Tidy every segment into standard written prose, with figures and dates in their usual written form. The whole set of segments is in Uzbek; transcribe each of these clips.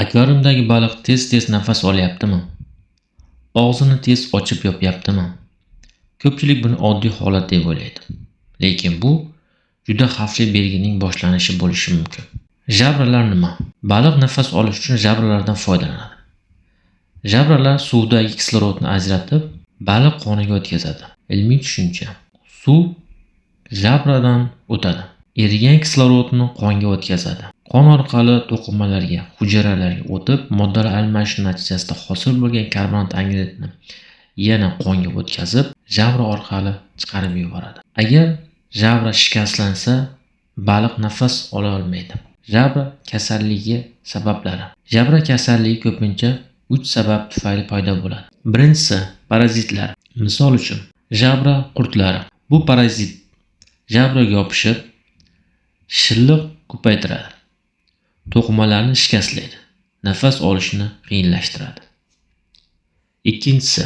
Akvariumdagi baliq tez-tez nafas olyaptimi? Og'zini tez ochib yopyaptimi? Ko'pchilik buni oddiy holat deb o'ylaydi. Lekin bu juda xavfli belgining boshlanishi bo'lishi mumkin. Jabralar nima? Baliq nafas olish uchun jabralardan foydalanadi. Jabralar suvdagi kislorodni ajratib, baliq qoniga o'tkazadi. Ilmiy tushuncha. Suv jabradan o'tadi. Erigan kislorodni qonga o'tkazadi. Qon orqali to'qimalarga, hujayralarga o'tib, moddalar almashishi natijasida hosil bo'lgan karbonat angidridni yana qonga o'tkazib, jabra orqali chiqarib yuboradi. Agar jabra shikastlansa, baliq nafas ola olmaydi. Jabra kasalligi sabablari. Jabra kasalligi ko'pincha 3 sabab tufayli paydo bo'ladi. Birinchisi, parazitlar. Misol uchun, jabra qurtlari. Bu parazit jabraga yopishib, shilliq ko'paytiradi. To'qimalarni shikastlaydi. Nafas olishni qiyinlashtiradi. Ikkinchisi,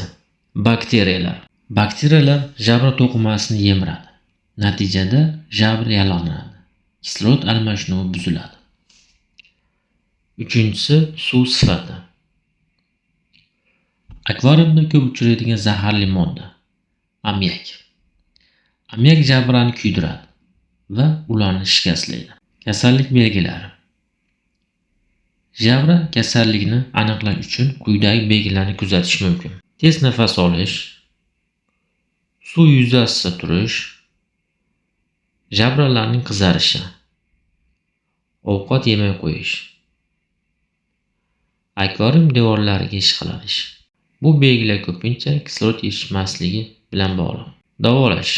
bakteriyalar. Bakteriyalar jabra to'qimasini yemiradi. Natijada jabra yallig'lanadi. Kislorod almashinuvi buziladi. Uchinchisi, suv sifati. Akvariumda ko'p uchraydigan zaharli modda ammiak. Ammiak jabrani kuydiradi va ularni shikastlaydi. Kasallik belgilari. Jabra kasalligini aniqlash uchun quyidagi belgilarni kuzatish mumkin. Tez nafas olish, suv yuzasida turish, jabralarning qizarishi, ovqat yemay qo'yish, akvarium devorlariga ishqalanish. Bu belgilar ko'pincha kislorod yetishmasligi bilan bog'liq. Davolash.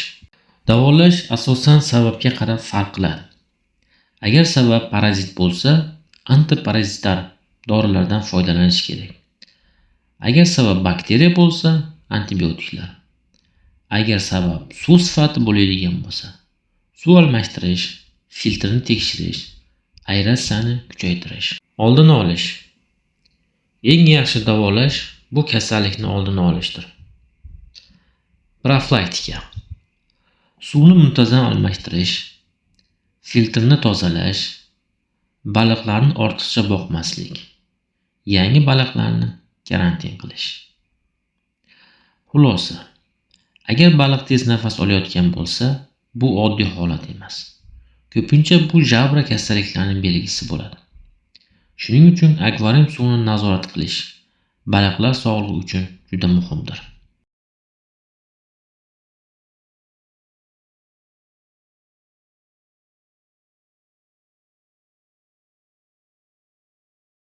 Davolash asosan sababga qarab farq qiladi. Agar sabab parazit bo'lsa, antiparazitar dorilardan foydalanish kerak. Agar sabab bakteriya bo'lsa, antibiotiklar. Agar sabab suv sifati bo'ladigan bo'lsa, suv almashtirish, filtrni tekshirish, aeratsiyani kuchaytirish. Oldini olish. Eng yaxshi davolash bu kasallikni oldini olishdir. Profilaktika. Suvni muntazam almashtirish, filtrni tozalash, baliqlarni ortiqcha boqmaslik, yangi baliqlarni karantin qilish. Xulosa. Agar baliq tez nafas olayotgan bo'lsa, bu oddiy holat emas. Ko'pincha bu jabra kasalliklarining belgisi bo'ladi. Shuning uchun akvarium suvini nazorat qilish baliqlar sog'lig'i uchun juda muhimdir.